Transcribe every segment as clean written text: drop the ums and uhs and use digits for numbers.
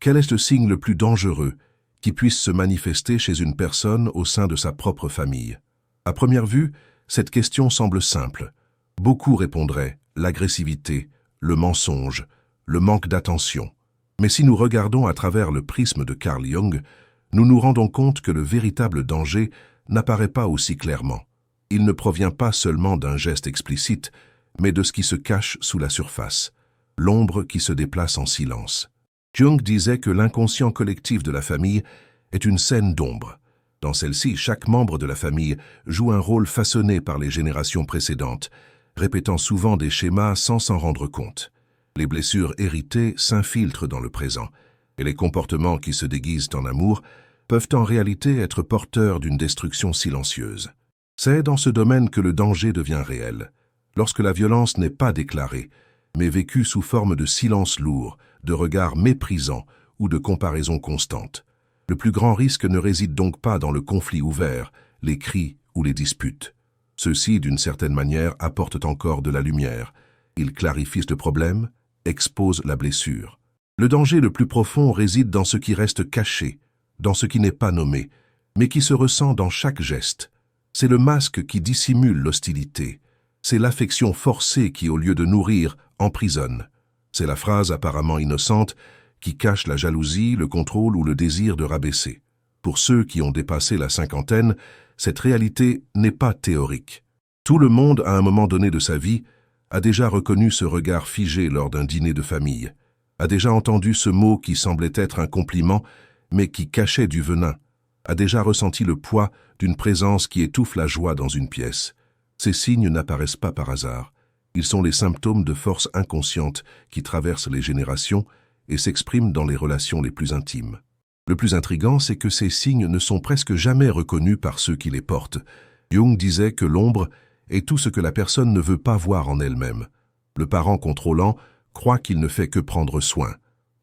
Quel est le signe le plus dangereux qui puisse se manifester chez une personne au sein de sa propre famille? À première vue, cette question semble simple. Beaucoup répondraient l'agressivité, le mensonge, le manque d'attention. Mais si nous regardons à travers le prisme de Carl Jung, nous nous rendons compte que le véritable danger n'apparaît pas aussi clairement. Il ne provient pas seulement d'un geste explicite, mais de ce qui se cache sous la surface, l'ombre qui se déplace en silence. Jung disait que l'inconscient collectif de la famille est une scène d'ombre. Dans celle-ci, chaque membre de la famille joue un rôle façonné par les générations précédentes, répétant souvent des schémas sans s'en rendre compte. Les blessures héritées s'infiltrent dans le présent, et les comportements qui se déguisent en amour peuvent en réalité être porteurs d'une destruction silencieuse. C'est dans ce domaine que le danger devient réel, lorsque la violence n'est pas déclarée, mais vécue sous forme de silence lourd, de regards méprisants ou de comparaisons constantes. Le plus grand risque ne réside donc pas dans le conflit ouvert, les cris ou les disputes. Ceux-ci, d'une certaine manière, apportent encore de la lumière. Ils clarifient le problème, exposent la blessure. Le danger le plus profond réside dans ce qui reste caché, dans ce qui n'est pas nommé, mais qui se ressent dans chaque geste. C'est le masque qui dissimule l'hostilité. C'est l'affection forcée qui, au lieu de nourrir, emprisonne. C'est la phrase apparemment innocente qui cache la jalousie, le contrôle ou le désir de rabaisser. Pour ceux qui ont dépassé la cinquantaine, cette réalité n'est pas théorique. Tout le monde, à un moment donné de sa vie, a déjà reconnu ce regard figé lors d'un dîner de famille, a déjà entendu ce mot qui semblait être un compliment, mais qui cachait du venin, a déjà ressenti le poids d'une présence qui étouffe la joie dans une pièce. Ces signes n'apparaissent pas par hasard. Ils sont les symptômes de forces inconscientes qui traversent les générations et s'expriment dans les relations les plus intimes. Le plus intrigant, c'est que ces signes ne sont presque jamais reconnus par ceux qui les portent. Jung disait que l'ombre est tout ce que la personne ne veut pas voir en elle-même. Le parent contrôlant croit qu'il ne fait que prendre soin.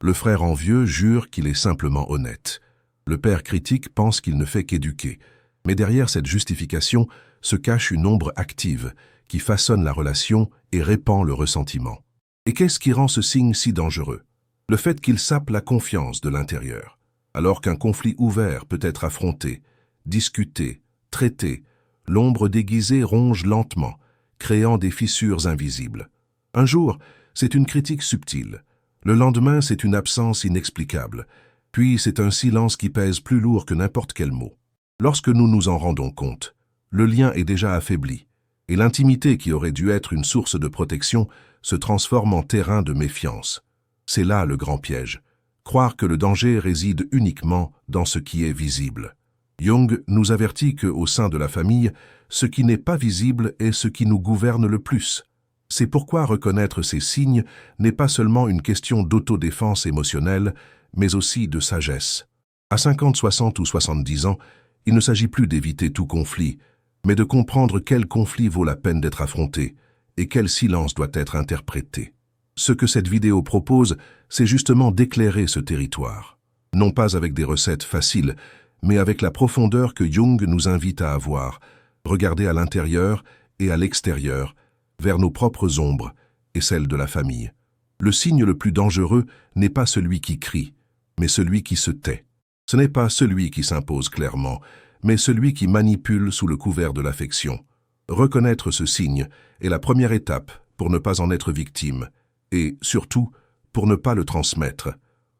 Le frère envieux jure qu'il est simplement honnête. Le père critique pense qu'il ne fait qu'éduquer. Mais derrière cette justification se cache une ombre active qui façonne la relation et répand le ressentiment. Et qu'est-ce qui rend ce signe si dangereux? Le fait qu'il sape la confiance de l'intérieur. Alors qu'un conflit ouvert peut être affronté, discuté, traité, l'ombre déguisée ronge lentement, créant des fissures invisibles. Un jour, c'est une critique subtile. Le lendemain, c'est une absence inexplicable. Puis, c'est un silence qui pèse plus lourd que n'importe quel mot. Lorsque nous nous en rendons compte, le lien est déjà affaibli, et l'intimité qui aurait dû être une source de protection se transforme en terrain de méfiance. C'est là le grand piège. Croire que le danger réside uniquement dans ce qui est visible. Jung nous avertit qu'au sein de la famille, ce qui n'est pas visible est ce qui nous gouverne le plus. C'est pourquoi reconnaître ces signes n'est pas seulement une question d'autodéfense émotionnelle, mais aussi de sagesse. À 50, 60 ou 70 ans, il ne s'agit plus d'éviter tout conflit, mais de comprendre quel conflit vaut la peine d'être affronté et quel silence doit être interprété. Ce que cette vidéo propose, c'est justement d'éclairer ce territoire. Non pas avec des recettes faciles, mais avec la profondeur que Jung nous invite à avoir, regarder à l'intérieur et à l'extérieur, vers nos propres ombres et celles de la famille. Le signe le plus dangereux n'est pas celui qui crie, mais celui qui se tait. Ce n'est pas celui qui s'impose clairement, mais celui qui manipule sous le couvert de l'affection. Reconnaître ce signe est la première étape pour ne pas en être victime, et, surtout, pour ne pas le transmettre.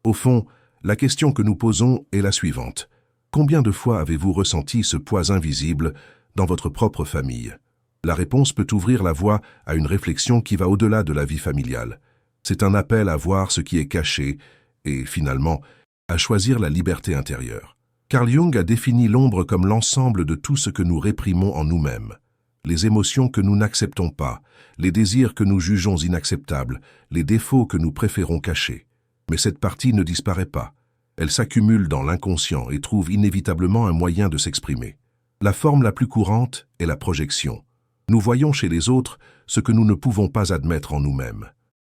Au fond, la question que nous posons est la suivante. Combien de fois avez-vous ressenti ce poids invisible dans votre propre famille? La réponse peut ouvrir la voie à une réflexion qui va au-delà de la vie familiale. C'est un appel à voir ce qui est caché et, finalement, à choisir la liberté intérieure. Carl Jung a défini l'ombre comme l'ensemble de tout ce que nous réprimons en nous-mêmes. Les émotions que nous n'acceptons pas, les désirs que nous jugeons inacceptables, les défauts que nous préférons cacher. Mais cette partie ne disparaît pas. Elle s'accumule dans l'inconscient et trouve inévitablement un moyen de s'exprimer. La forme la plus courante est la projection. Nous voyons chez les autres ce que nous ne pouvons pas admettre en nous-mêmes.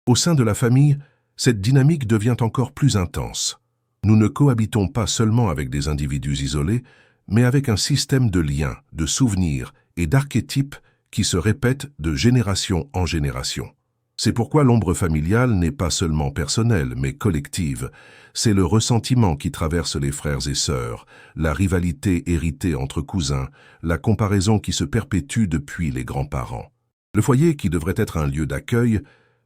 Au sein de la famille, cette dynamique devient encore plus intense. Nous ne cohabitons pas seulement avec des individus isolés, mais avec un système de liens, de souvenirs et d'archétypes qui se répètent de génération en génération. C'est pourquoi l'ombre familiale n'est pas seulement personnelle, mais collective. C'est le ressentiment qui traverse les frères et sœurs, la rivalité héritée entre cousins, la comparaison qui se perpétue depuis les grands-parents. Le foyer, qui devrait être un lieu d'accueil,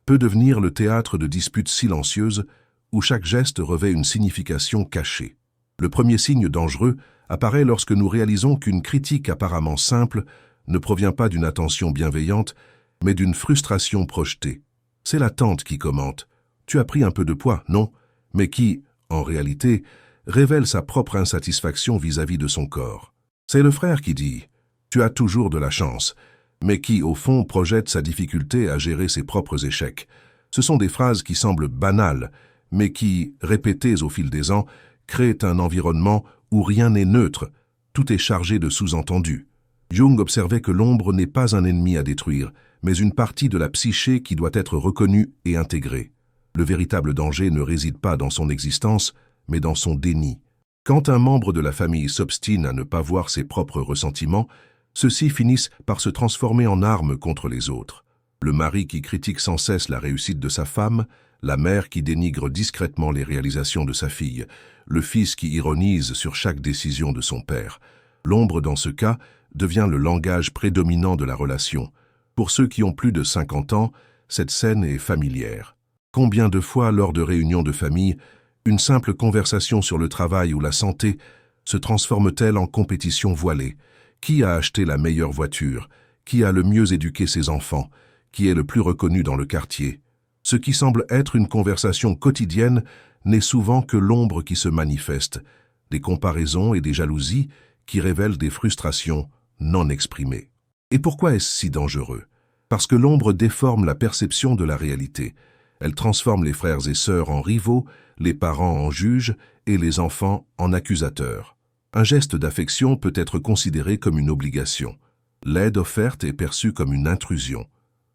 peut devenir le théâtre de disputes silencieuses où chaque geste revêt une signification cachée. Le premier signe dangereux apparaît lorsque nous réalisons qu'une critique apparemment simple ne provient pas d'une attention bienveillante, mais d'une frustration projetée. C'est la tante qui commente « Tu as pris un peu de poids, non ?» mais qui, en réalité, révèle sa propre insatisfaction vis-à-vis de son corps. C'est le frère qui dit « Tu as toujours de la chance », mais qui, au fond, projette sa difficulté à gérer ses propres échecs. Ce sont des phrases qui semblent banales, mais qui, répétées au fil des ans, créent un environnement où rien n'est neutre, tout est chargé de sous-entendus. Jung observait que l'ombre n'est pas un ennemi à détruire, mais une partie de la psyché qui doit être reconnue et intégrée. Le véritable danger ne réside pas dans son existence, mais dans son déni. Quand un membre de la famille s'obstine à ne pas voir ses propres ressentiments, ceux-ci finissent par se transformer en armes contre les autres. Le mari qui critique sans cesse la réussite de sa femme, la mère qui dénigre discrètement les réalisations de sa fille, le fils qui ironise sur chaque décision de son père. L'ombre, dans ce cas, devient le langage prédominant de la relation. Pour ceux qui ont plus de 50 ans, cette scène est familière. Combien de fois, lors de réunions de famille, une simple conversation sur le travail ou la santé se transforme-t-elle en compétition voilée? Qui a acheté la meilleure voiture? Qui a le mieux éduqué ses enfants? Qui est le plus reconnu dans le quartier? Ce qui semble être une conversation quotidienne n'est souvent que l'ombre qui se manifeste, des comparaisons et des jalousies qui révèlent des frustrations non exprimées. Et pourquoi est-ce si dangereux? Parce que l'ombre déforme la perception de la réalité. Elle transforme les frères et sœurs en rivaux, les parents en juges et les enfants en accusateurs. Un geste d'affection peut être considéré comme une obligation. L'aide offerte est perçue comme une intrusion.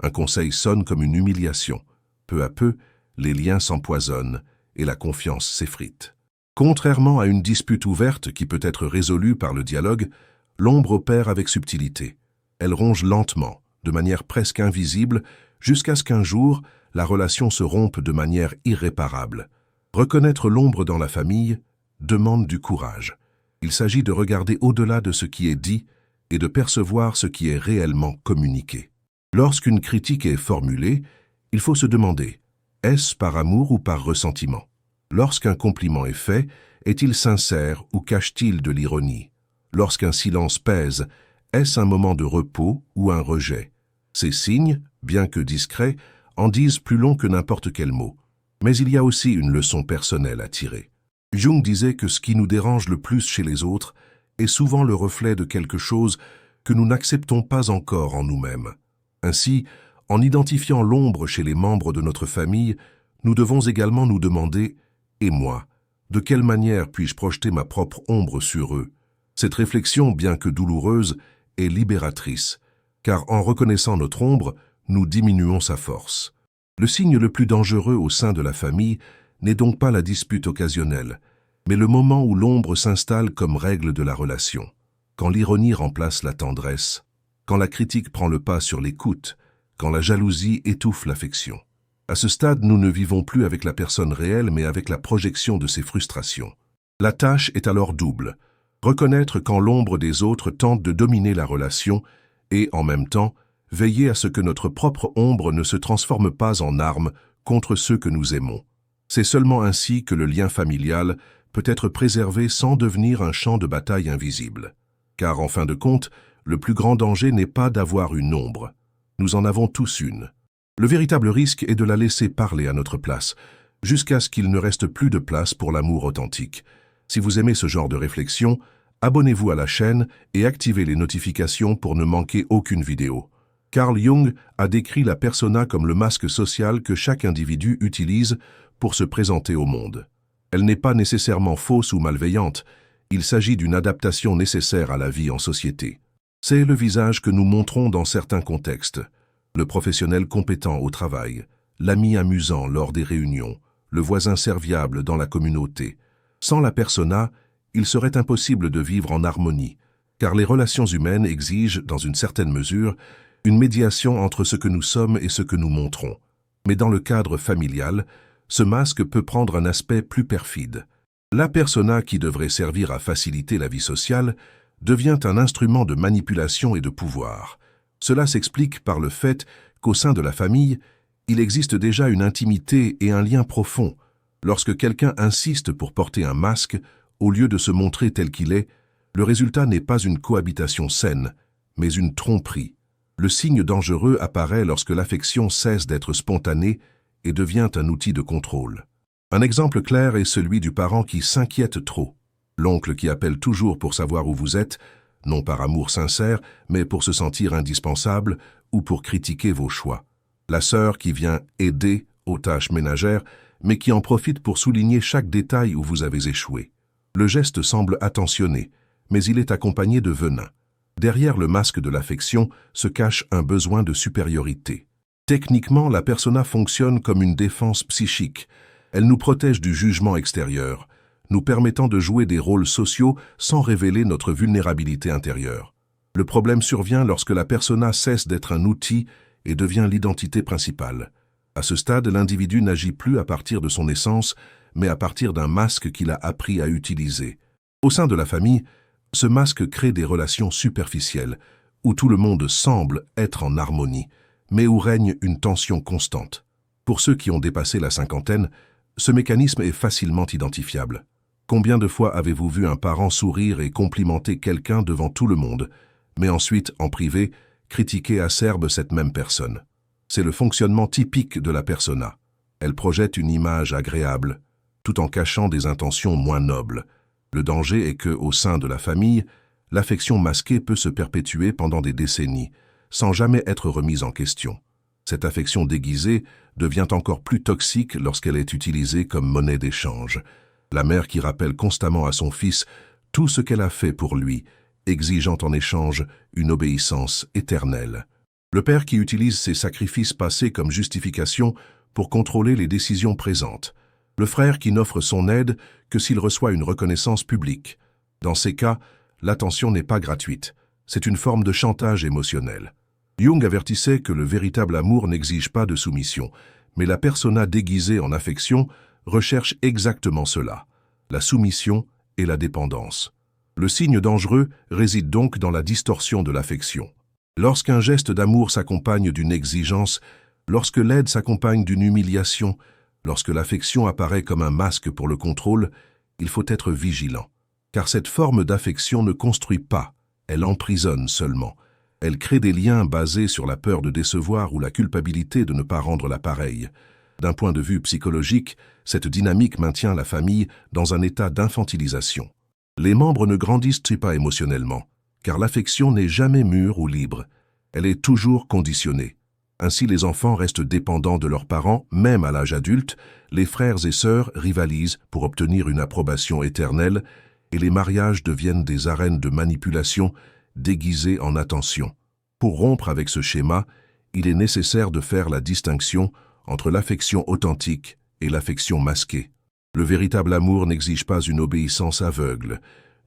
Un conseil sonne comme une humiliation. Peu à peu, les liens s'empoisonnent et la confiance s'effrite. Contrairement à une dispute ouverte qui peut être résolue par le dialogue, l'ombre opère avec subtilité. Elle ronge lentement, de manière presque invisible, jusqu'à ce qu'un jour, la relation se rompe de manière irréparable. Reconnaître l'ombre dans la famille demande du courage. Il s'agit de regarder au-delà de ce qui est dit et de percevoir ce qui est réellement communiqué. Lorsqu'une critique est formulée, il faut se demander, est-ce par amour ou par ressentiment? Lorsqu'un compliment est fait, est-il sincère ou cache-t-il de l'ironie? Lorsqu'un silence pèse, est-ce un moment de repos ou un rejet? Ces signes, bien que discrets, en disent plus long que n'importe quel mot. Mais il y a aussi une leçon personnelle à tirer. Jung disait que ce qui nous dérange le plus chez les autres est souvent le reflet de quelque chose que nous n'acceptons pas encore en nous-mêmes. Ainsi, en identifiant l'ombre chez les membres de notre famille, nous devons également nous demander « Et moi, de quelle manière puis-je projeter ma propre ombre sur eux ?» Cette réflexion, bien que douloureuse, est libératrice, car en reconnaissant notre ombre, nous diminuons sa force. Le signe le plus dangereux au sein de la famille n'est donc pas la dispute occasionnelle, mais le moment où l'ombre s'installe comme règle de la relation, quand l'ironie remplace la tendresse, quand la critique prend le pas sur l'écoute, quand la jalousie étouffe l'affection. À ce stade, nous ne vivons plus avec la personne réelle, mais avec la projection de ses frustrations. La tâche est alors double. Reconnaître quand l'ombre des autres tente de dominer la relation et, en même temps, veiller à ce que notre propre ombre ne se transforme pas en arme contre ceux que nous aimons. C'est seulement ainsi que le lien familial peut être préservé sans devenir un champ de bataille invisible. Car, en fin de compte, le plus grand danger n'est pas d'avoir une ombre. Nous en avons tous une. Le véritable risque est de la laisser parler à notre place, jusqu'à ce qu'il ne reste plus de place pour l'amour authentique. Si vous aimez ce genre de réflexion, abonnez-vous à la chaîne et activez les notifications pour ne manquer aucune vidéo. Carl Jung a décrit la persona comme le masque social que chaque individu utilise pour se présenter au monde. Elle n'est pas nécessairement fausse ou malveillante, il s'agit d'une adaptation nécessaire à la vie en société. C'est le visage que nous montrons dans certains contextes. Le professionnel compétent au travail, l'ami amusant lors des réunions, le voisin serviable dans la communauté. Sans la persona, il serait impossible de vivre en harmonie, car les relations humaines exigent, dans une certaine mesure, une médiation entre ce que nous sommes et ce que nous montrons. Mais dans le cadre familial, ce masque peut prendre un aspect plus perfide. La persona qui devrait servir à faciliter la vie sociale devient un instrument de manipulation et de pouvoir. Cela s'explique par le fait qu'au sein de la famille, il existe déjà une intimité et un lien profond. Lorsque quelqu'un insiste pour porter un masque, au lieu de se montrer tel qu'il est, le résultat n'est pas une cohabitation saine, mais une tromperie. Le signe dangereux apparaît lorsque l'affection cesse d'être spontanée et devient un outil de contrôle. Un exemple clair est celui du parent qui s'inquiète trop, l'oncle qui appelle toujours pour savoir où vous êtes, non par amour sincère, mais pour se sentir indispensable ou pour critiquer vos choix. La sœur qui vient aider aux tâches ménagères, mais qui en profite pour souligner chaque détail où vous avez échoué. Le geste semble attentionné, mais il est accompagné de venin. Derrière le masque de l'affection se cache un besoin de supériorité. Techniquement, la persona fonctionne comme une défense psychique. Elle nous protège du jugement extérieur, nous permettant de jouer des rôles sociaux sans révéler notre vulnérabilité intérieure. Le problème survient lorsque la persona cesse d'être un outil et devient l'identité principale. À ce stade, l'individu n'agit plus à partir de son essence, mais à partir d'un masque qu'il a appris à utiliser. Au sein de la famille, ce masque crée des relations superficielles, où tout le monde semble être en harmonie, mais où règne une tension constante. Pour ceux qui ont dépassé la cinquantaine, ce mécanisme est facilement identifiable. Combien de fois avez-vous vu un parent sourire et complimenter quelqu'un devant tout le monde, mais ensuite, en privé, critiquer acerbe cette même personne? C'est le fonctionnement typique de la persona. Elle projette une image agréable, tout en cachant des intentions moins nobles. Le danger est que, au sein de la famille, l'affection masquée peut se perpétuer pendant des décennies, sans jamais être remise en question. Cette affection déguisée devient encore plus toxique lorsqu'elle est utilisée comme monnaie d'échange. La mère qui rappelle constamment à son fils tout ce qu'elle a fait pour lui, exigeant en échange une obéissance éternelle. Le père qui utilise ses sacrifices passés comme justification pour contrôler les décisions présentes. Le frère qui n'offre son aide que s'il reçoit une reconnaissance publique. Dans ces cas, l'attention n'est pas gratuite, c'est une forme de chantage émotionnel. Jung avertissait que le véritable amour n'exige pas de soumission, mais la persona déguisée en affection recherche exactement cela, la soumission et la dépendance. Le signe dangereux réside donc dans la distorsion de l'affection. Lorsqu'un geste d'amour s'accompagne d'une exigence, lorsque l'aide s'accompagne d'une humiliation, lorsque l'affection apparaît comme un masque pour le contrôle, il faut être vigilant. Car cette forme d'affection ne construit pas, elle emprisonne seulement. Elle crée des liens basés sur la peur de décevoir ou la culpabilité de ne pas rendre l'appareil. D'un point de vue psychologique, cette dynamique maintient la famille dans un état d'infantilisation. Les membres ne grandissent pas émotionnellement, car l'affection n'est jamais mûre ou libre. Elle est toujours conditionnée. Ainsi, les enfants restent dépendants de leurs parents, même à l'âge adulte, les frères et sœurs rivalisent pour obtenir une approbation éternelle, et les mariages deviennent des arènes de manipulation déguisées en attention. Pour rompre avec ce schéma, il est nécessaire de faire la distinction entre l'affection authentique et l'affection masquée. Le véritable amour n'exige pas une obéissance aveugle,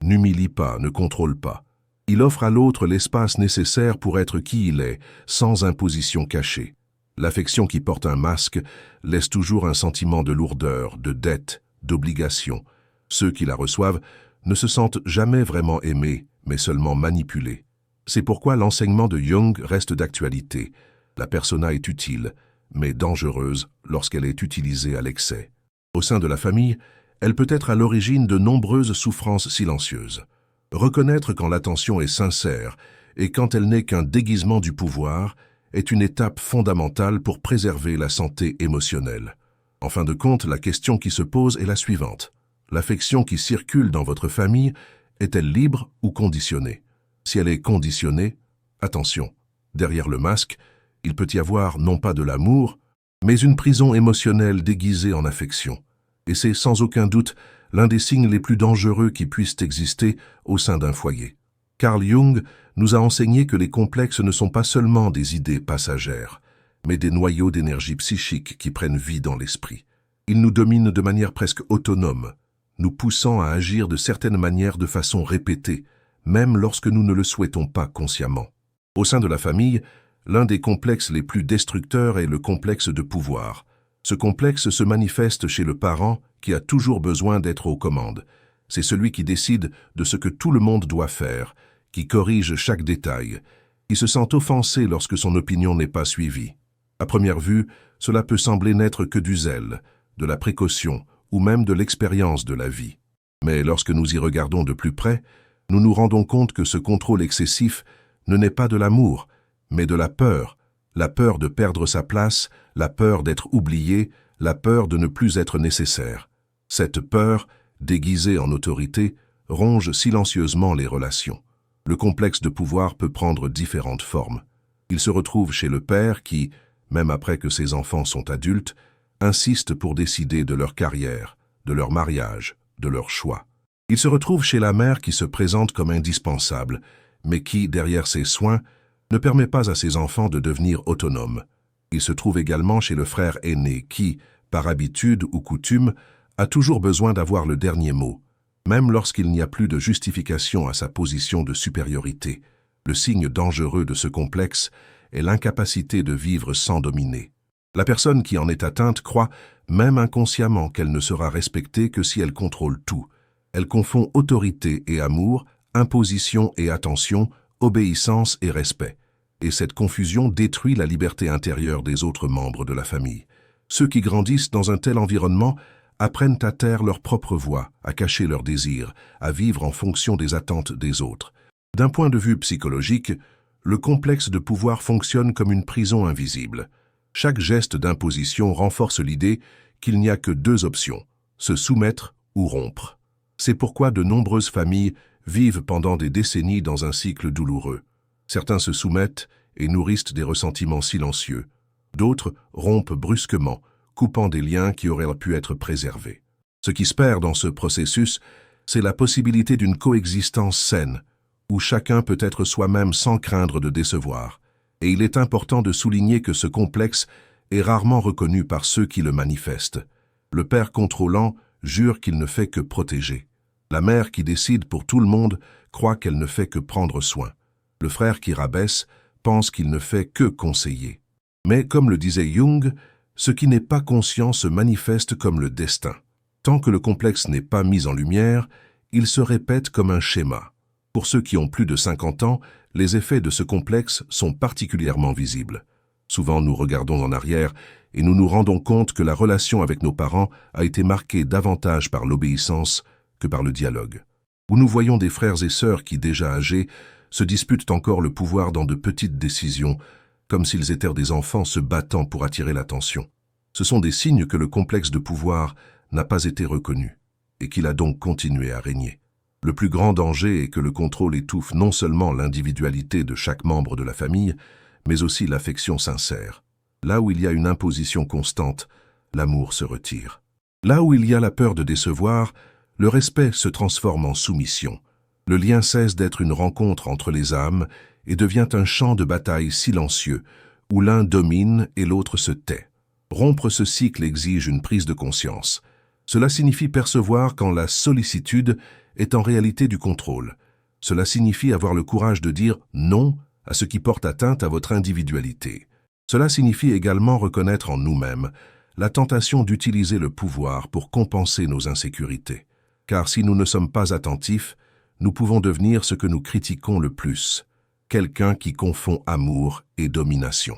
n'humilie pas, ne contrôle pas. Il offre à l'autre l'espace nécessaire pour être qui il est, sans imposition cachée. L'affection qui porte un masque laisse toujours un sentiment de lourdeur, de dette, d'obligation. Ceux qui la reçoivent ne se sentent jamais vraiment aimés, mais seulement manipulés. C'est pourquoi l'enseignement de Jung reste d'actualité. La persona est utile, mais dangereuse lorsqu'elle est utilisée à l'excès. Au sein de la famille, elle peut être à l'origine de nombreuses souffrances silencieuses. Reconnaître quand l'attention est sincère et quand elle n'est qu'un déguisement du pouvoir est une étape fondamentale pour préserver la santé émotionnelle. En fin de compte, la question qui se pose est la suivante. L'affection qui circule dans votre famille est-elle libre ou conditionnée? Si elle est conditionnée, attention, derrière le masque, il peut y avoir non pas de l'amour, mais une prison émotionnelle déguisée en affection. Et c'est sans aucun doute l'un des signes les plus dangereux qui puissent exister au sein d'un foyer. Carl Jung nous a enseigné que les complexes ne sont pas seulement des idées passagères, mais des noyaux d'énergie psychique qui prennent vie dans l'esprit. Ils nous dominent de manière presque autonome, nous poussant à agir de certaines manières de façon répétée, même lorsque nous ne le souhaitons pas consciemment. Au sein de la famille, L'un des complexes les plus destructeurs est le complexe de pouvoir. Ce complexe se manifeste chez le parent qui a toujours besoin d'être aux commandes. C'est celui qui décide de ce que tout le monde doit faire, qui corrige chaque détail, qui se sent offensé lorsque son opinion n'est pas suivie. À première vue, cela peut sembler n'être que du zèle, de la précaution ou même de l'expérience de la vie. Mais lorsque nous y regardons de plus près, nous nous rendons compte que ce contrôle excessif ne naît pas de l'amour, mais de la peur de perdre sa place, la peur d'être oublié, la peur de ne plus être nécessaire. Cette peur, déguisée en autorité, ronge silencieusement les relations. Le complexe de pouvoir peut prendre différentes formes. Il se retrouve chez le père qui, même après que ses enfants sont adultes, insiste pour décider de leur carrière, de leur mariage, de leur choix. Il se retrouve chez la mère qui se présente comme indispensable, mais qui, derrière ses soins, ne permet pas à ses enfants de devenir autonomes. Il se trouve également chez le frère aîné qui, par habitude ou coutume, a toujours besoin d'avoir le dernier mot, même lorsqu'il n'y a plus de justification à sa position de supériorité. Le signe dangereux de ce complexe est l'incapacité de vivre sans dominer. La personne qui en est atteinte croit, même inconsciemment, qu'elle ne sera respectée que si elle contrôle tout. Elle confond autorité et amour, imposition et attention, obéissance et respect. Et cette confusion détruit la liberté intérieure des autres membres de la famille. Ceux qui grandissent dans un tel environnement apprennent à taire leur propre voix, à cacher leurs désirs, à vivre en fonction des attentes des autres. D'un point de vue psychologique, le complexe de pouvoir fonctionne comme une prison invisible. Chaque geste d'imposition renforce l'idée qu'il n'y a que deux options, se soumettre ou rompre. C'est pourquoi de nombreuses familles vivent pendant des décennies dans un cycle douloureux. Certains se soumettent et nourrissent des ressentiments silencieux. D'autres rompent brusquement, coupant des liens qui auraient pu être préservés. Ce qui se perd dans ce processus, c'est la possibilité d'une coexistence saine, où chacun peut être soi-même sans craindre de décevoir. Et il est important de souligner que ce complexe est rarement reconnu par ceux qui le manifestent. Le père contrôlant jure qu'il ne fait que protéger. La mère qui décide pour tout le monde croit qu'elle ne fait que prendre soin. Le frère qui rabaisse pense qu'il ne fait que conseiller. Mais comme le disait Jung, ce qui n'est pas conscient se manifeste comme le destin. Tant que le complexe n'est pas mis en lumière, il se répète comme un schéma. Pour ceux qui ont plus de 50 ans, les effets de ce complexe sont particulièrement visibles. Souvent, nous regardons en arrière et nous nous rendons compte que la relation avec nos parents a été marquée davantage par l'obéissance que par le dialogue. Où nous voyons des frères et sœurs qui, déjà âgés, se disputent encore le pouvoir dans de petites décisions, comme s'ils étaient des enfants se battant pour attirer l'attention. Ce sont des signes que le complexe de pouvoir n'a pas été reconnu, et qu'il a donc continué à régner. Le plus grand danger est que le contrôle étouffe non seulement l'individualité de chaque membre de la famille, mais aussi l'affection sincère. Là où il y a une imposition constante, l'amour se retire. Là où il y a la peur de décevoir, le respect se transforme en soumission. Le lien cesse d'être une rencontre entre les âmes et devient un champ de bataille silencieux, où l'un domine et l'autre se tait. Rompre ce cycle exige une prise de conscience. Cela signifie percevoir quand la sollicitude est en réalité du contrôle. Cela signifie avoir le courage de dire non à ce qui porte atteinte à votre individualité. Cela signifie également reconnaître en nous-mêmes la tentation d'utiliser le pouvoir pour compenser nos insécurités. Car si nous ne sommes pas attentifs, nous pouvons devenir ce que nous critiquons le plus, quelqu'un qui confond amour et domination.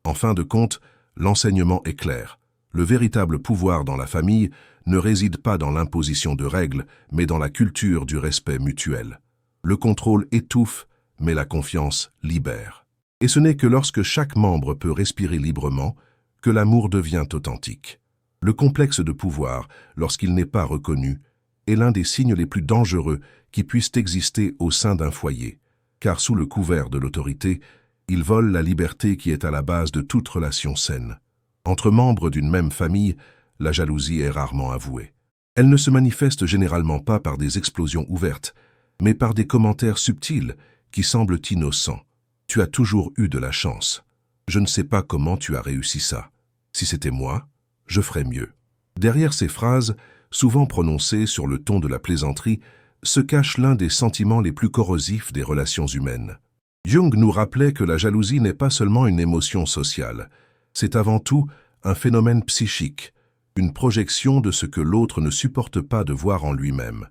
En fin de compte, l'enseignement est clair. Le véritable pouvoir dans la famille ne réside pas dans l'imposition de règles, mais dans la culture du respect mutuel. Le contrôle étouffe, mais la confiance libère. Et ce n'est que lorsque chaque membre peut respirer librement que l'amour devient authentique. Le complexe de pouvoir, lorsqu'il n'est pas reconnu, est l'un des signes les plus dangereux qui puissent exister au sein d'un foyer, car sous le couvert de l'autorité, il vole la liberté qui est à la base de toute relation saine. Entre membres d'une même famille, la jalousie est rarement avouée. Elle ne se manifeste généralement pas par des explosions ouvertes, mais par des commentaires subtils qui semblent innocents. « Tu as toujours eu de la chance. Je ne sais pas comment tu as réussi ça. Si c'était moi, je ferais mieux. » Derrière ces phrases, souvent prononcées sur le ton de la plaisanterie, se cache l'un des sentiments les plus corrosifs des relations humaines. Jung nous rappelait que la jalousie n'est pas seulement une émotion sociale, c'est avant tout un phénomène psychique, une projection de ce que l'autre ne supporte pas de voir en lui-même.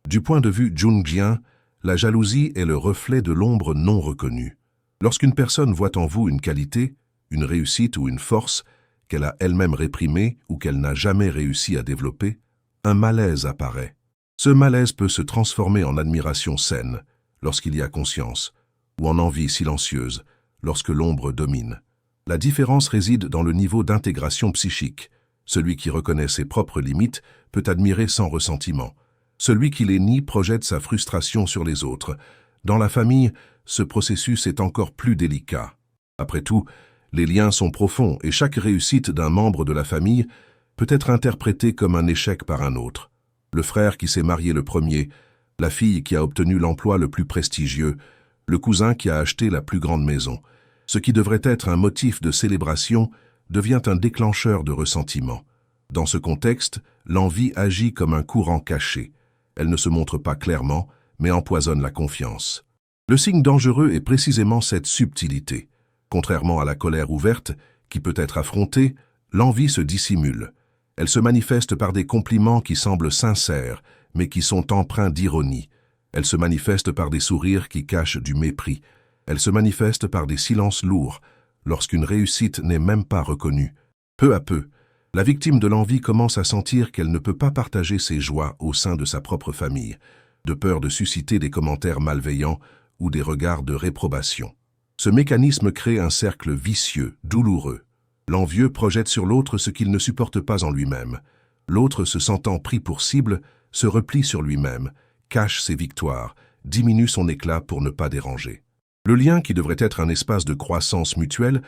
Du point de vue jungien, la jalousie est le reflet de l'ombre non reconnue. Lorsqu'une personne voit en vous une qualité, une réussite ou une force qu'elle a elle-même réprimée ou qu'elle n'a jamais réussi à développer, un malaise apparaît. Ce malaise peut se transformer en admiration saine, lorsqu'il y a conscience, ou en envie silencieuse, lorsque l'ombre domine. La différence réside dans le niveau d'intégration psychique. Celui qui reconnaît ses propres limites peut admirer sans ressentiment. Celui qui les nie projette sa frustration sur les autres. Dans la famille, ce processus est encore plus délicat. Après tout, les liens sont profonds et chaque réussite d'un membre de la famille peut être interprétée comme un échec par un autre. Le frère qui s'est marié le premier, la fille qui a obtenu l'emploi le plus prestigieux, le cousin qui a acheté la plus grande maison. Ce qui devrait être un motif de célébration devient un déclencheur de ressentiment. Dans ce contexte, l'envie agit comme un courant caché. Elle ne se montre pas clairement, mais empoisonne la confiance. Le signe dangereux est précisément cette subtilité. Contrairement à la colère ouverte, qui peut être affrontée, l'envie se dissimule. Elle se manifeste par des compliments qui semblent sincères, mais qui sont empreints d'ironie. Elle se manifeste par des sourires qui cachent du mépris. Elle se manifeste par des silences lourds, lorsqu'une réussite n'est même pas reconnue. Peu à peu, la victime de l'envie commence à sentir qu'elle ne peut pas partager ses joies au sein de sa propre famille, de peur de susciter des commentaires malveillants ou des regards de réprobation. Ce mécanisme crée un cercle vicieux, douloureux. L'envieux projette sur l'autre ce qu'il ne supporte pas en lui-même. L'autre, se sentant pris pour cible, se replie sur lui-même, cache ses victoires, diminue son éclat pour ne pas déranger. Le lien, qui devrait être un espace de croissance mutuelle,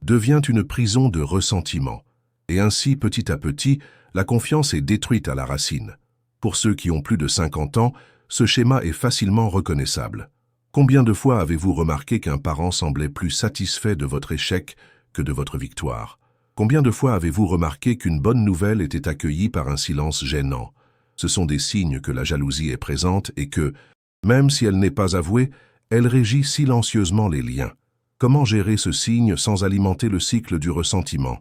devient une prison de ressentiment. Et ainsi, petit à petit, la confiance est détruite à la racine. Pour ceux qui ont plus de 50 ans, ce schéma est facilement reconnaissable. Combien de fois avez-vous remarqué qu'un parent semblait plus satisfait de votre échec que de votre victoire? Combien de fois avez-vous remarqué qu'une bonne nouvelle était accueillie par un silence gênant? Ce sont des signes que la jalousie est présente et que, même si elle n'est pas avouée, elle régit silencieusement les liens. Comment gérer ce signe sans alimenter le cycle du ressentiment?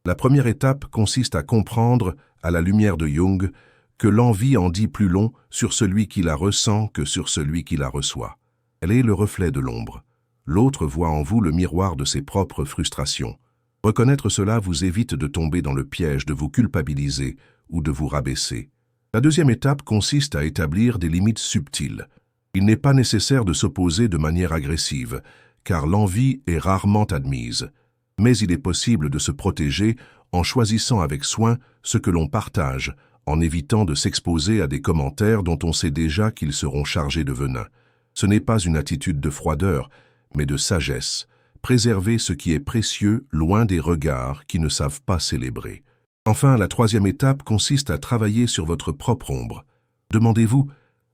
La première étape consiste à comprendre, à la lumière de Jung, que l'envie en dit plus long sur celui qui la ressent que sur celui qui la reçoit. Elle est le reflet de l'ombre. L'autre voit en vous le miroir de ses propres frustrations. Reconnaître cela vous évite de tomber dans le piège de vous culpabiliser ou de vous rabaisser. La deuxième étape consiste à établir des limites subtiles. Il n'est pas nécessaire de s'opposer de manière agressive, car l'envie est rarement admise. Mais il est possible de se protéger en choisissant avec soin ce que l'on partage, en évitant de s'exposer à des commentaires dont on sait déjà qu'ils seront chargés de venin. Ce n'est pas une attitude de froideur, mais de sagesse. Préserver ce qui est précieux loin des regards qui ne savent pas célébrer. Enfin, la troisième étape consiste à travailler sur votre propre ombre. Demandez-vous,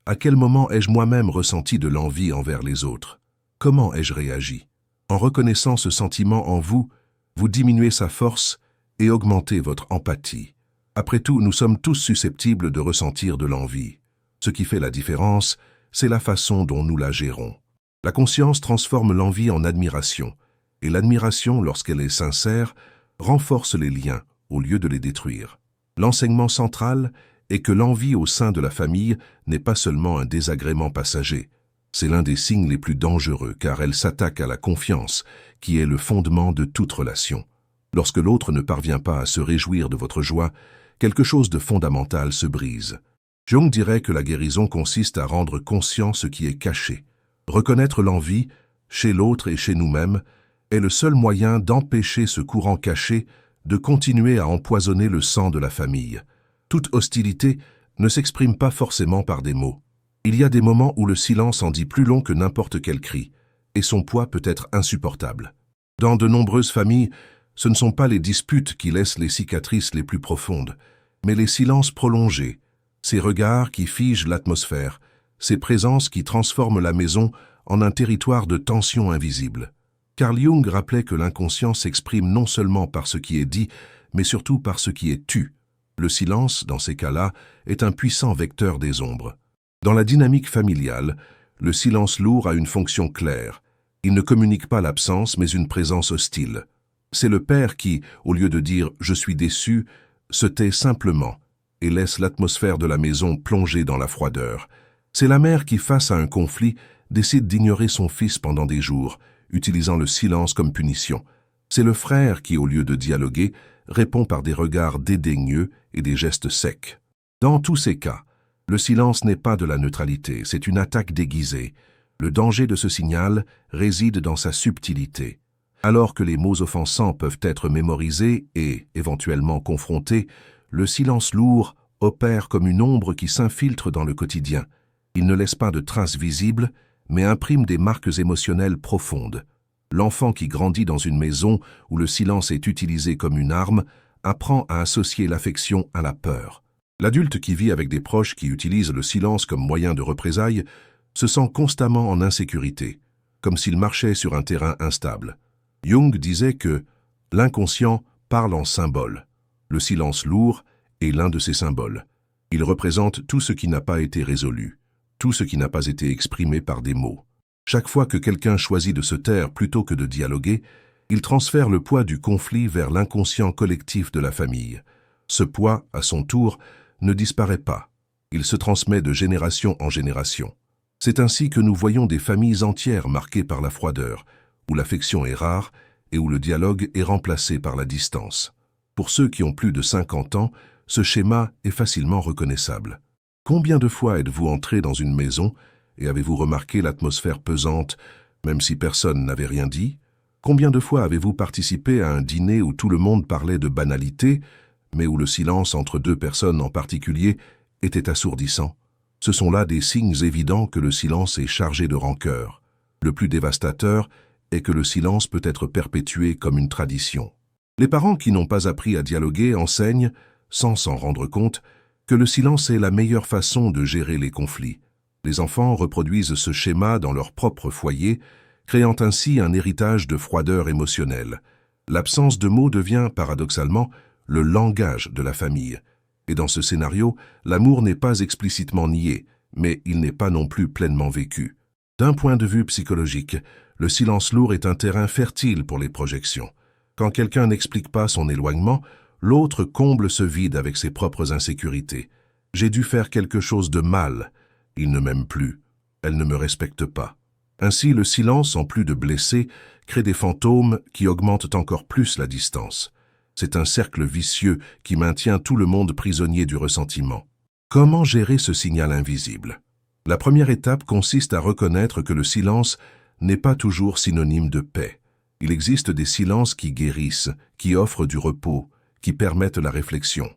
à quel moment ai-je moi-même ressenti de l'envie envers les autres? Comment ai-je réagi? En reconnaissant ce sentiment en vous, vous diminuez sa force et augmentez votre empathie. Après tout, nous sommes tous susceptibles de ressentir de l'envie. Ce qui fait la différence, c'est la façon dont nous la gérons. La conscience transforme l'envie en admiration, et l'admiration, lorsqu'elle est sincère, renforce les liens au lieu de les détruire. L'enseignement central est que l'envie au sein de la famille n'est pas seulement un désagrément passager. C'est l'un des signes les plus dangereux car elle s'attaque à la confiance, qui est le fondement de toute relation. Lorsque l'autre ne parvient pas à se réjouir de votre joie, quelque chose de fondamental se brise. Jung dirait que la guérison consiste à rendre conscient ce qui est caché. Reconnaître l'envie, chez l'autre et chez nous-mêmes, est le seul moyen d'empêcher ce courant caché de continuer à empoisonner le sang de la famille. Toute hostilité ne s'exprime pas forcément par des mots. Il y a des moments où le silence en dit plus long que n'importe quel cri, et son poids peut être insupportable. Dans de nombreuses familles, ce ne sont pas les disputes qui laissent les cicatrices les plus profondes, mais les silences prolongés, ces regards qui figent l'atmosphère, ces présences qui transforment la maison en un territoire de tension invisible. Carl Jung rappelait que l'inconscient s'exprime non seulement par ce qui est dit, mais surtout par ce qui est tu. Le silence, dans ces cas-là, est un puissant vecteur des ombres. Dans la dynamique familiale, le silence lourd a une fonction claire. Il ne communique pas l'absence, mais une présence hostile. C'est le père qui, au lieu de dire « je suis déçu », se tait simplement et laisse l'atmosphère de la maison plonger dans la froideur. C'est la mère qui, face à un conflit, décide d'ignorer son fils pendant des jours, utilisant le silence comme punition. C'est le frère qui, au lieu de dialoguer, répond par des regards dédaigneux et des gestes secs. Dans tous ces cas, le silence n'est pas de la neutralité, c'est une attaque déguisée. Le danger de ce signal réside dans sa subtilité. Alors que les mots offensants peuvent être mémorisés et, éventuellement confrontés, le silence lourd opère comme une ombre qui s'infiltre dans le quotidien. Il ne laisse pas de traces visibles, mais imprime des marques émotionnelles profondes. L'enfant qui grandit dans une maison où le silence est utilisé comme une arme apprend à associer l'affection à la peur. L'adulte qui vit avec des proches qui utilisent le silence comme moyen de représailles se sent constamment en insécurité, comme s'il marchait sur un terrain instable. Jung disait que l'inconscient parle en symboles. Le silence lourd est l'un de ces symboles. Il représente tout ce qui n'a pas été résolu, tout ce qui n'a pas été exprimé par des mots. Chaque fois que quelqu'un choisit de se taire plutôt que de dialoguer, il transfère le poids du conflit vers l'inconscient collectif de la famille. Ce poids, à son tour, ne disparaît pas. Il se transmet de génération en génération. C'est ainsi que nous voyons des familles entières marquées par la froideur, où l'affection est rare et où le dialogue est remplacé par la distance. Pour ceux qui ont plus de 50 ans, ce schéma est facilement reconnaissable. Combien de fois êtes-vous entré dans une maison et avez-vous remarqué l'atmosphère pesante, même si personne n'avait rien dit? Combien de fois avez-vous participé à un dîner où tout le monde parlait de banalité, mais où le silence entre deux personnes en particulier était assourdissant? Ce sont là des signes évidents que le silence est chargé de rancœur. Le plus dévastateur est que le silence peut être perpétué comme une tradition. Les parents qui n'ont pas appris à dialoguer enseignent, sans s'en rendre compte, que le silence est la meilleure façon de gérer les conflits. Les enfants reproduisent ce schéma dans leur propre foyer, créant ainsi un héritage de froideur émotionnelle. L'absence de mots devient, paradoxalement, le langage de la famille. Et dans ce scénario, l'amour n'est pas explicitement nié, mais il n'est pas non plus pleinement vécu. D'un point de vue psychologique, le silence lourd est un terrain fertile pour les projections. Quand quelqu'un n'explique pas son éloignement, l'autre comble ce vide avec ses propres insécurités. J'ai dû faire quelque chose de mal. Il ne m'aime plus. Elle ne me respecte pas. Ainsi, le silence, en plus de blesser, crée des fantômes qui augmentent encore plus la distance. C'est un cercle vicieux qui maintient tout le monde prisonnier du ressentiment. Comment gérer ce signal invisible? La première étape consiste à reconnaître que le silence n'est pas toujours synonyme de paix. Il existe des silences qui guérissent, qui offrent du repos, qui permettent la réflexion.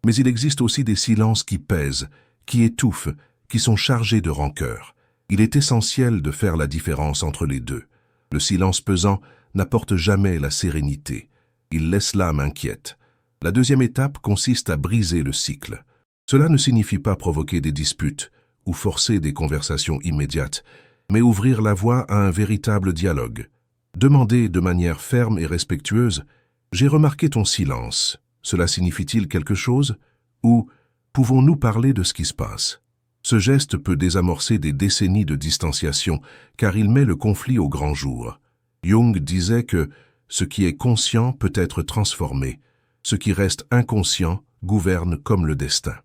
Mais il existe aussi des silences qui pèsent, qui étouffent, qui sont chargés de rancœur. Il est essentiel de faire la différence entre les deux. Le silence pesant n'apporte jamais la sérénité. Il laisse l'âme inquiète. La deuxième étape consiste à briser le cycle. Cela ne signifie pas provoquer des disputes ou forcer des conversations immédiates, mais ouvrir la voie à un véritable dialogue. Demander de manière ferme et respectueuse « J'ai remarqué ton silence. Cela signifie-t-il quelque chose ?» ou « Pouvons-nous parler de ce qui se passe ?» Ce geste peut désamorcer des décennies de distanciation, car il met le conflit au grand jour. Jung disait que ce qui est conscient peut être transformé. Ce qui reste inconscient gouverne comme le destin.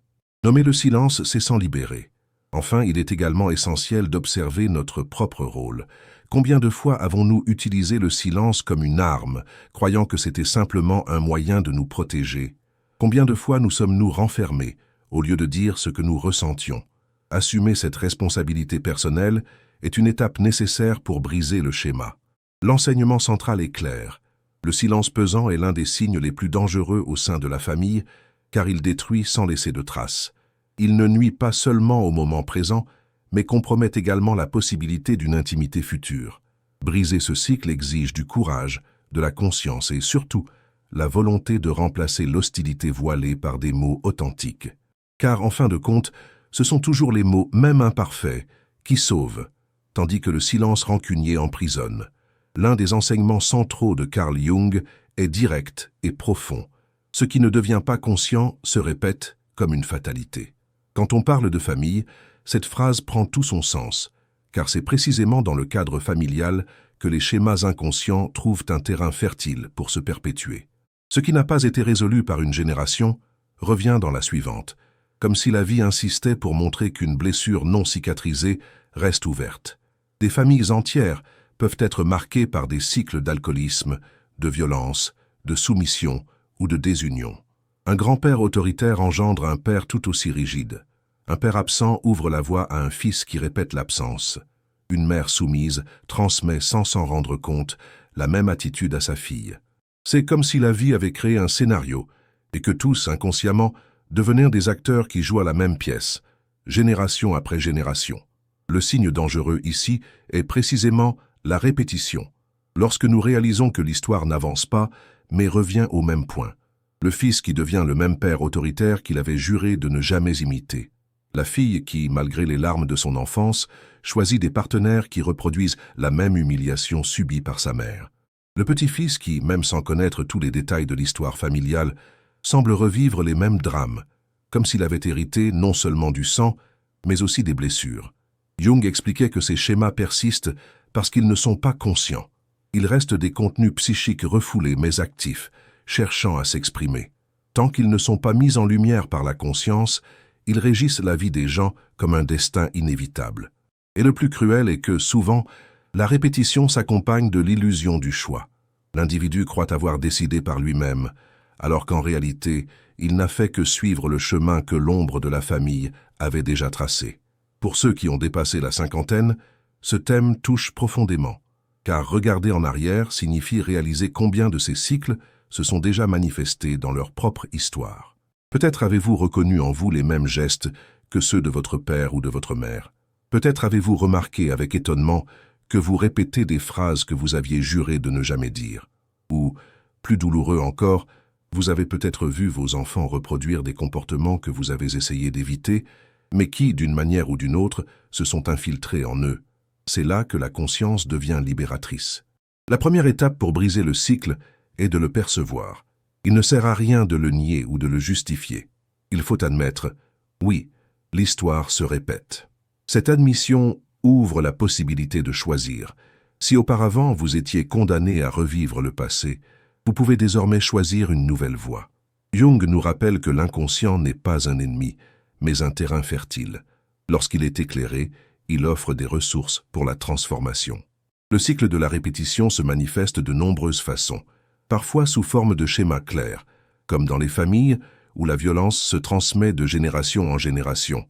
Nommer le silence, c'est s'en libérer. Enfin, il est également essentiel d'observer notre propre rôle. Combien de fois avons-nous utilisé le silence comme une arme, croyant que c'était simplement un moyen de nous protéger? Combien de fois nous sommes-nous renfermés, au lieu de dire ce que nous ressentions? Assumer cette responsabilité personnelle est une étape nécessaire pour briser le schéma. L'enseignement central est clair. Le silence pesant est l'un des signes les plus dangereux au sein de la famille, car il détruit sans laisser de traces. Il ne nuit pas seulement au moment présent, mais compromet également la possibilité d'une intimité future. Briser ce cycle exige du courage, de la conscience et surtout la volonté de remplacer l'hostilité voilée par des mots authentiques. Car en fin de compte, ce sont toujours les mots, même imparfaits, qui sauvent, tandis que le silence rancunier emprisonne. L'un des enseignements centraux de Carl Jung est direct et profond. Ce qui ne devient pas conscient se répète comme une fatalité. Quand on parle de famille, cette phrase prend tout son sens, car c'est précisément dans le cadre familial que les schémas inconscients trouvent un terrain fertile pour se perpétuer. Ce qui n'a pas été résolu par une génération revient dans la suivante, comme si la vie insistait pour montrer qu'une blessure non cicatrisée reste ouverte. Des familles entières peuvent être marquées par des cycles d'alcoolisme, de violence, de soumission ou de désunion. Un grand-père autoritaire engendre un père tout aussi rigide. Un père absent ouvre la voie à un fils qui répète l'absence. Une mère soumise transmet sans s'en rendre compte la même attitude à sa fille. C'est comme si la vie avait créé un scénario et que tous, inconsciemment, devenaient des acteurs qui jouent à la même pièce, génération après génération. Le signe dangereux ici est précisément la répétition. Lorsque nous réalisons que l'histoire n'avance pas, mais revient au même point. Le fils qui devient le même père autoritaire qu'il avait juré de ne jamais imiter. La fille qui, malgré les larmes de son enfance, choisit des partenaires qui reproduisent la même humiliation subie par sa mère. Le petit-fils qui, même sans connaître tous les détails de l'histoire familiale, semble revivre les mêmes drames, comme s'il avait hérité non seulement du sang, mais aussi des blessures. Jung expliquait que ces schémas persistent parce qu'ils ne sont pas conscients. Ils restent des contenus psychiques refoulés mais actifs, cherchant à s'exprimer. Tant qu'ils ne sont pas mis en lumière par la conscience, ils régissent la vie des gens comme un destin inévitable. Et le plus cruel est que, souvent, la répétition s'accompagne de l'illusion du choix. L'individu croit avoir décidé par lui-même, alors qu'en réalité, il n'a fait que suivre le chemin que l'ombre de la famille avait déjà tracé. Pour ceux qui ont dépassé la cinquantaine, ce thème touche profondément, car regarder en arrière signifie réaliser combien de ces cycles se sont déjà manifestés dans leur propre histoire. Peut-être avez-vous reconnu en vous les mêmes gestes que ceux de votre père ou de votre mère. Peut-être avez-vous remarqué avec étonnement que vous répétez des phrases que vous aviez juré de ne jamais dire. Ou, plus douloureux encore, vous avez peut-être vu vos enfants reproduire des comportements que vous avez essayé d'éviter, mais qui, d'une manière ou d'une autre, se sont infiltrés en eux. C'est là que la conscience devient libératrice. La première étape pour briser le cycle est de le percevoir. Il ne sert à rien de le nier ou de le justifier. Il faut admettre, oui, l'histoire se répète. Cette admission ouvre la possibilité de choisir. Si auparavant vous étiez condamné à revivre le passé, vous pouvez désormais choisir une nouvelle voie. Jung nous rappelle que l'inconscient n'est pas un ennemi, mais un terrain fertile. Lorsqu'il est éclairé, il offre des ressources pour la transformation. Le cycle de la répétition se manifeste de nombreuses façons, parfois sous forme de schémas clairs, comme dans les familles où la violence se transmet de génération en génération,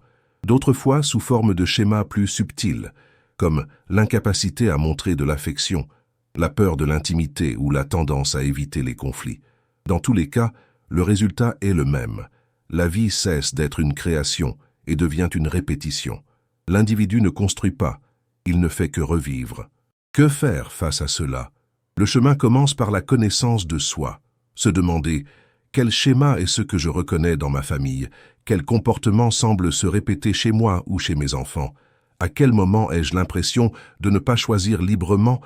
d'autres fois sous forme de schémas plus subtils, comme l'incapacité à montrer de l'affection, la peur de l'intimité ou la tendance à éviter les conflits. Dans tous les cas, le résultat est le même. La vie cesse d'être une création et devient une répétition. L'individu ne construit pas, il ne fait que revivre. Que faire face à cela? Le chemin commence par la connaissance de soi. Se demander « Quel schéma est ce que je reconnais dans ma famille? Quel comportement semble se répéter chez moi ou chez mes enfants? À quel moment ai-je l'impression de ne pas choisir librement,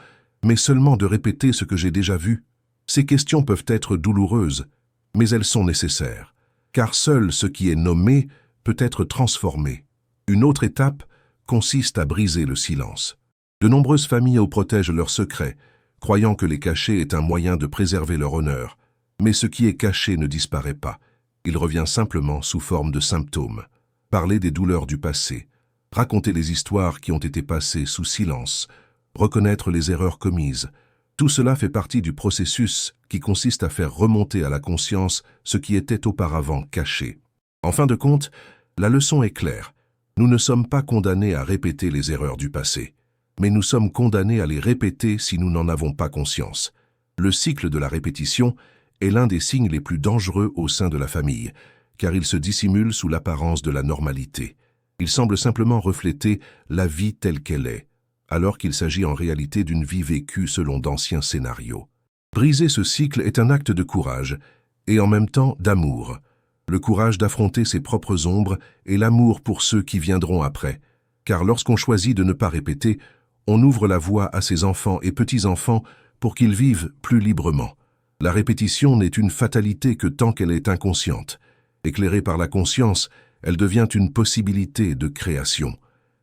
mais seulement de répéter ce que j'ai déjà vu ?» Ces questions peuvent être douloureuses, mais elles sont nécessaires, car seul ce qui est nommé peut être transformé. Une autre étape consiste à briser le silence. De nombreuses familles protègent leurs secrets, croyant que les cacher est un moyen de préserver leur honneur. Mais ce qui est caché ne disparaît pas. Il revient simplement sous forme de symptômes. Parler des douleurs du passé, raconter les histoires qui ont été passées sous silence, reconnaître les erreurs commises. Tout cela fait partie du processus qui consiste à faire remonter à la conscience ce qui était auparavant caché. En fin de compte, la leçon est claire. Nous ne sommes pas condamnés à répéter les erreurs du passé, mais nous sommes condamnés à les répéter si nous n'en avons pas conscience. Le cycle de la répétition est l'un des signes les plus dangereux au sein de la famille, car il se dissimule sous l'apparence de la normalité. Il semble simplement refléter la vie telle qu'elle est, alors qu'il s'agit en réalité d'une vie vécue selon d'anciens scénarios. Briser ce cycle est un acte de courage, et en même temps d'amour. Le courage d'affronter ses propres ombres et l'amour pour ceux qui viendront après, car lorsqu'on choisit de ne pas répéter, on ouvre la voie à ses enfants et petits-enfants pour qu'ils vivent plus librement. La répétition n'est une fatalité que tant qu'elle est inconsciente. Éclairée par la conscience, elle devient une possibilité de création.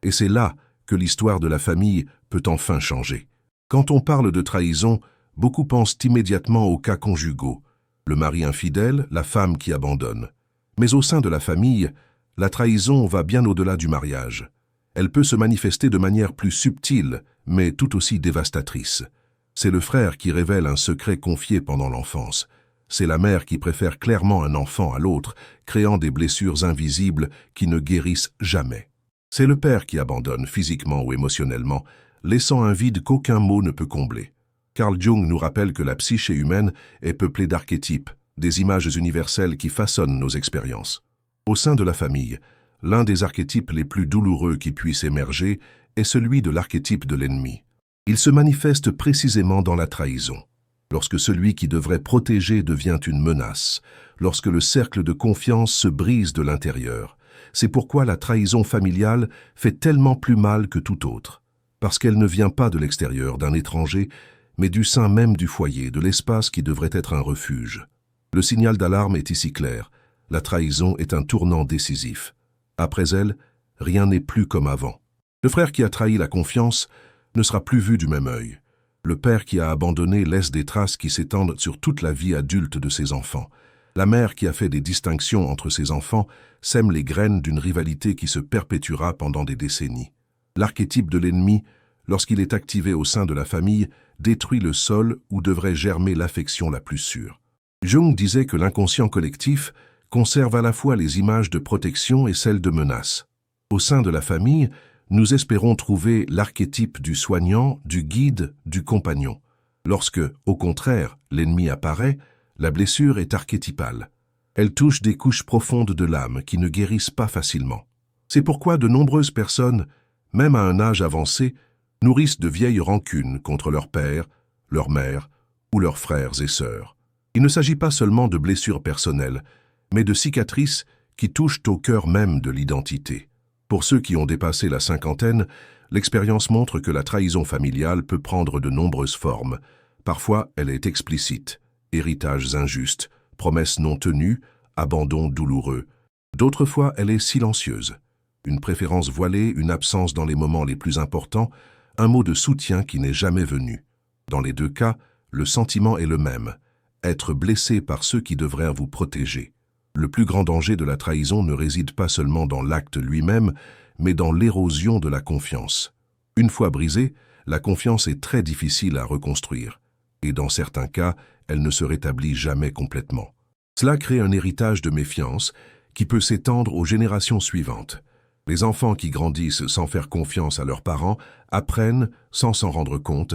Et c'est là que l'histoire de la famille peut enfin changer. Quand on parle de trahison, beaucoup pensent immédiatement aux cas conjugaux, le mari infidèle, la femme qui abandonne. Mais au sein de la famille, la trahison va bien au-delà du mariage. Elle peut se manifester de manière plus subtile, mais tout aussi dévastatrice. C'est le frère qui révèle un secret confié pendant l'enfance. C'est la mère qui préfère clairement un enfant à l'autre, créant des blessures invisibles qui ne guérissent jamais. C'est le père qui abandonne physiquement ou émotionnellement, laissant un vide qu'aucun mot ne peut combler. Carl Jung nous rappelle que la psyché humaine est peuplée d'archétypes, des images universelles qui façonnent nos expériences. Au sein de la famille, l'un des archétypes les plus douloureux qui puissent émerger est celui de l'archétype de l'ennemi. Il se manifeste précisément dans la trahison. Lorsque celui qui devrait protéger devient une menace, lorsque le cercle de confiance se brise de l'intérieur. C'est pourquoi la trahison familiale fait tellement plus mal que tout autre. Parce qu'elle ne vient pas de l'extérieur, d'un étranger, mais du sein même du foyer, de l'espace qui devrait être un refuge. Le signal d'alarme est ici clair. La trahison est un tournant décisif. Après elle, rien n'est plus comme avant. Le frère qui a trahi la confiance ne sera plus vu du même œil. Le père qui a abandonné laisse des traces qui s'étendent sur toute la vie adulte de ses enfants. La mère qui a fait des distinctions entre ses enfants sème les graines d'une rivalité qui se perpétuera pendant des décennies. L'archétype de l'ennemi, lorsqu'il est activé au sein de la famille, détruit le sol où devrait germer l'affection la plus sûre. Jung disait que l'inconscient collectif conserve à la fois les images de protection et celles de menace. Au sein de la famille, nous espérons trouver l'archétype du soignant, du guide, du compagnon. Lorsque, au contraire, l'ennemi apparaît, la blessure est archétypale. Elle touche des couches profondes de l'âme qui ne guérissent pas facilement. C'est pourquoi de nombreuses personnes, même à un âge avancé, nourrissent de vieilles rancunes contre leur père, leur mère ou leurs frères et sœurs. Il ne s'agit pas seulement de blessures personnelles, mais de cicatrices qui touchent au cœur même de l'identité. Pour ceux qui ont dépassé la cinquantaine, l'expérience montre que la trahison familiale peut prendre de nombreuses formes. Parfois, elle est explicite, héritages injustes, promesses non tenues, abandon douloureux. D'autres fois, elle est silencieuse. Une préférence voilée, une absence dans les moments les plus importants, un mot de soutien qui n'est jamais venu. Dans les deux cas, le sentiment est le même, être blessé par ceux qui devraient vous protéger. Le plus grand danger de la trahison ne réside pas seulement dans l'acte lui-même, mais dans l'érosion de la confiance. Une fois brisée, la confiance est très difficile à reconstruire, et dans certains cas, elle ne se rétablit jamais complètement. Cela crée un héritage de méfiance qui peut s'étendre aux générations suivantes. Les enfants qui grandissent sans faire confiance à leurs parents apprennent, sans s'en rendre compte,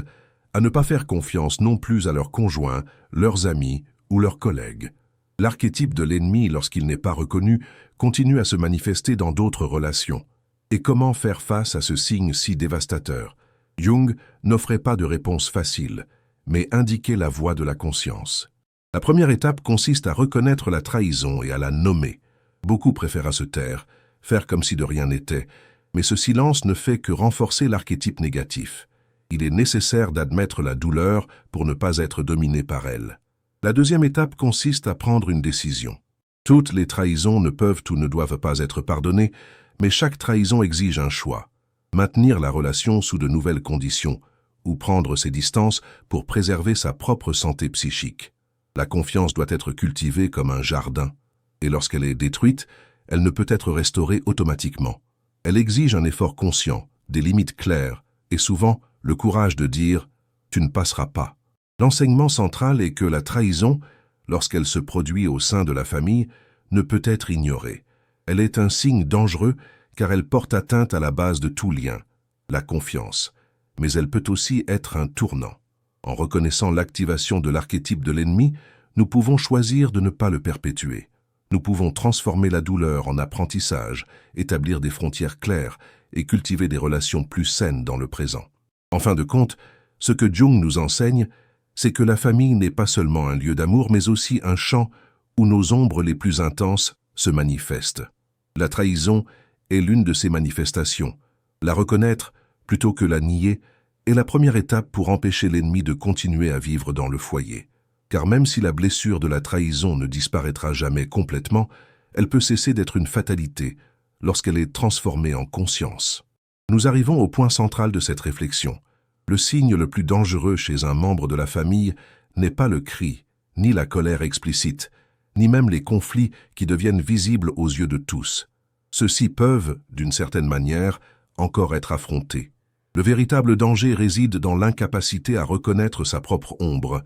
à ne pas faire confiance non plus à leurs conjoints, leurs amis ou leurs collègues. L'archétype de l'ennemi, lorsqu'il n'est pas reconnu, continue à se manifester dans d'autres relations. Et comment faire face à ce signe si dévastateur? Jung n'offrait pas de réponse facile, mais indiquait la voie de la conscience. La première étape consiste à reconnaître la trahison et à la nommer. Beaucoup préfèrent à se taire, faire comme si de rien n'était, mais ce silence ne fait que renforcer l'archétype négatif. Il est nécessaire d'admettre la douleur pour ne pas être dominé par elle. La deuxième étape consiste à prendre une décision. Toutes les trahisons ne peuvent ou ne doivent pas être pardonnées, mais chaque trahison exige un choix. Maintenir la relation sous de nouvelles conditions, ou prendre ses distances pour préserver sa propre santé psychique. La confiance doit être cultivée comme un jardin, et lorsqu'elle est détruite, elle ne peut être restaurée automatiquement. Elle exige un effort conscient, des limites claires, et souvent le courage de dire « tu ne passeras pas ». L'enseignement central est que la trahison, lorsqu'elle se produit au sein de la famille, ne peut être ignorée. Elle est un signe dangereux car elle porte atteinte à la base de tout lien, la confiance. Mais elle peut aussi être un tournant. En reconnaissant l'activation de l'archétype de l'ennemi, nous pouvons choisir de ne pas le perpétuer. Nous pouvons transformer la douleur en apprentissage, établir des frontières claires et cultiver des relations plus saines dans le présent. En fin de compte, ce que Jung nous enseigne, c'est que la famille n'est pas seulement un lieu d'amour, mais aussi un champ où nos ombres les plus intenses se manifestent. La trahison est l'une de ces manifestations. La reconnaître, plutôt que la nier, est la première étape pour empêcher l'ennemi de continuer à vivre dans le foyer. Car même si la blessure de la trahison ne disparaîtra jamais complètement, elle peut cesser d'être une fatalité lorsqu'elle est transformée en conscience. Nous arrivons au point central de cette réflexion. Le signe le plus dangereux chez un membre de la famille n'est pas le cri, ni la colère explicite, ni même les conflits qui deviennent visibles aux yeux de tous. Ceux-ci peuvent, d'une certaine manière, encore être affrontés. Le véritable danger réside dans l'incapacité à reconnaître sa propre ombre.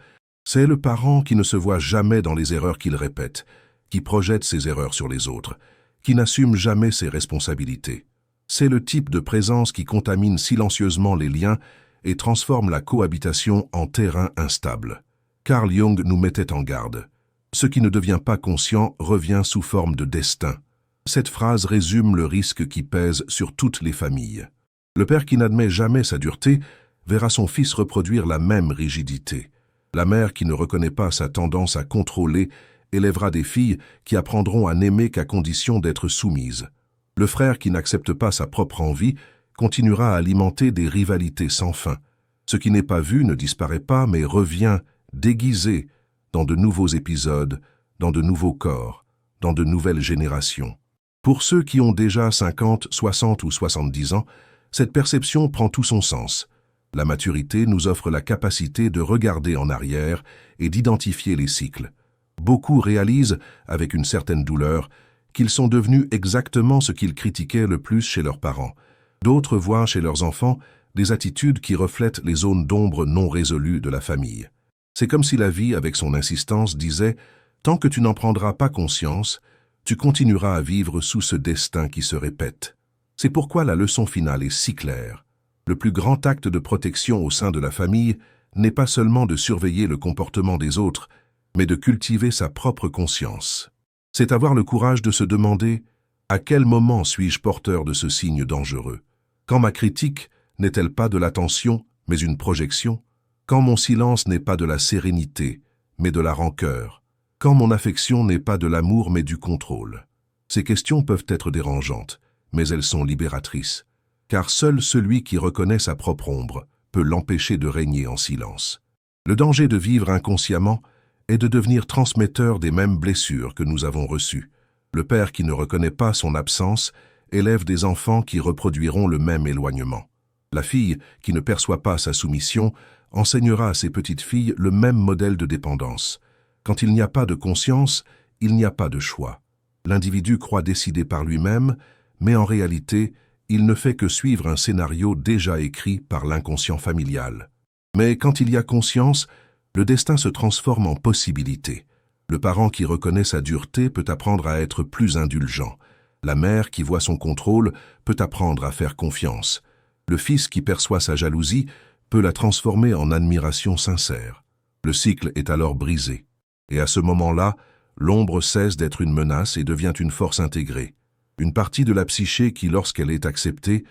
C'est le parent qui ne se voit jamais dans les erreurs qu'il répète, qui projette ses erreurs sur les autres, qui n'assume jamais ses responsabilités. C'est le type de présence qui contamine silencieusement les liens et transforme la cohabitation en terrain instable. Carl Jung nous mettait en garde. Ce qui ne devient pas conscient revient sous forme de destin. Cette phrase résume le risque qui pèse sur toutes les familles. Le père qui n'admet jamais sa dureté verra son fils reproduire la même rigidité. La mère qui ne reconnaît pas sa tendance à contrôler élèvera des filles qui apprendront à n'aimer qu'à condition d'être soumises. Le frère qui n'accepte pas sa propre envie continuera à alimenter des rivalités sans fin. Ce qui n'est pas vu ne disparaît pas, mais revient, déguisé, dans de nouveaux épisodes, dans de nouveaux corps, dans de nouvelles générations. Pour ceux qui ont déjà 50, 60 ou 70 ans, cette perception prend tout son sens. La maturité nous offre la capacité de regarder en arrière et d'identifier les cycles. Beaucoup réalisent, avec une certaine douleur, qu'ils sont devenus exactement ce qu'ils critiquaient le plus chez leurs parents. D'autres voient chez leurs enfants des attitudes qui reflètent les zones d'ombre non résolues de la famille. C'est comme si la vie, avec son insistance, disait « Tant que tu n'en prendras pas conscience, tu continueras à vivre sous ce destin qui se répète. » C'est pourquoi la leçon finale est si claire. Le plus grand acte de protection au sein de la famille n'est pas seulement de surveiller le comportement des autres, mais de cultiver sa propre conscience. C'est avoir le courage de se demander « À quel moment suis-je porteur de ce signe dangereux ? Quand ma critique n'est-elle pas de l'attention, mais une projection ? Quand mon silence n'est pas de la sérénité, mais de la rancœur ? Quand mon affection n'est pas de l'amour, mais du contrôle ? » Ces questions peuvent être dérangeantes, mais elles sont libératrices, car seul celui qui reconnaît sa propre ombre peut l'empêcher de régner en silence. Le danger de vivre inconsciemment est de devenir transmetteur des mêmes blessures que nous avons reçues. Le père qui ne reconnaît pas son absence élève des enfants qui reproduiront le même éloignement. La fille qui ne perçoit pas sa soumission enseignera à ses petites filles le même modèle de dépendance. Quand il n'y a pas de conscience, il n'y a pas de choix. L'individu croit décider par lui-même, mais en réalité, il ne fait que suivre un scénario déjà écrit par l'inconscient familial. Mais quand il y a conscience, le destin se transforme en possibilité. Le parent qui reconnaît sa dureté peut apprendre à être plus indulgent. La mère qui voit son contrôle peut apprendre à faire confiance. Le fils qui perçoit sa jalousie peut la transformer en admiration sincère. Le cycle est alors brisé. Et à ce moment-là, l'ombre cesse d'être une menace et devient une force intégrée. Une partie de la psyché qui, lorsqu'elle est acceptée,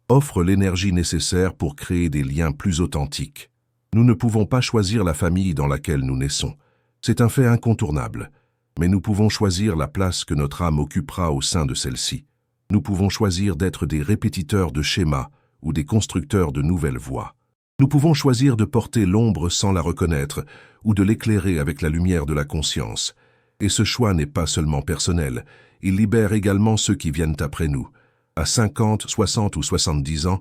offre l'énergie nécessaire pour créer des liens plus authentiques. Nous ne pouvons pas choisir la famille dans laquelle nous naissons. C'est un fait incontournable. Mais nous pouvons choisir la place que notre âme occupera au sein de celle-ci. Nous pouvons choisir d'être des répétiteurs de schémas ou des constructeurs de nouvelles voies. Nous pouvons choisir de porter l'ombre sans la reconnaître ou de l'éclairer avec la lumière de la conscience. Et ce choix n'est pas seulement personnel, il libère également ceux qui viennent après nous. À 50, 60 ou 70 ans,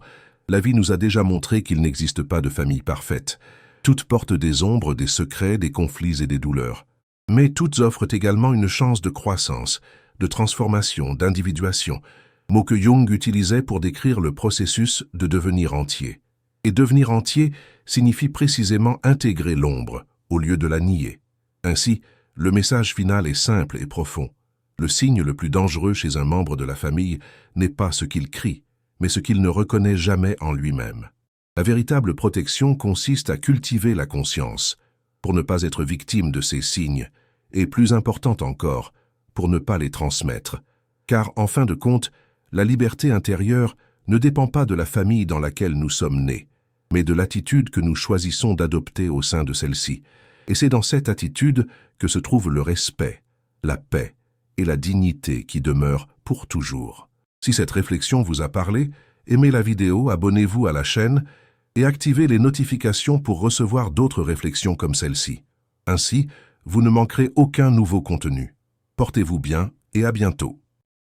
la vie nous a déjà montré qu'il n'existe pas de famille parfaite. Toutes portent des ombres, des secrets, des conflits et des douleurs. Mais toutes offrent également une chance de croissance, de transformation, d'individuation, mot que Jung utilisait pour décrire le processus de devenir entier. Et devenir entier signifie précisément intégrer l'ombre, au lieu de la nier. Ainsi, le message final est simple et profond. Le signe le plus dangereux chez un membre de la famille n'est pas ce qu'il crie, mais ce qu'il ne reconnaît jamais en lui-même. La véritable protection consiste à cultiver la conscience, pour ne pas être victime de ces signes, et plus important encore, pour ne pas les transmettre. Car, en fin de compte, la liberté intérieure ne dépend pas de la famille dans laquelle nous sommes nés, mais de l'attitude que nous choisissons d'adopter au sein de celle-ci. Et c'est dans cette attitude que se trouve le respect, la paix et la dignité qui demeurent pour toujours. Si cette réflexion vous a parlé, aimez la vidéo, abonnez-vous à la chaîne et activez les notifications pour recevoir d'autres réflexions comme celle-ci. Ainsi, vous ne manquerez aucun nouveau contenu. Portez-vous bien et à bientôt.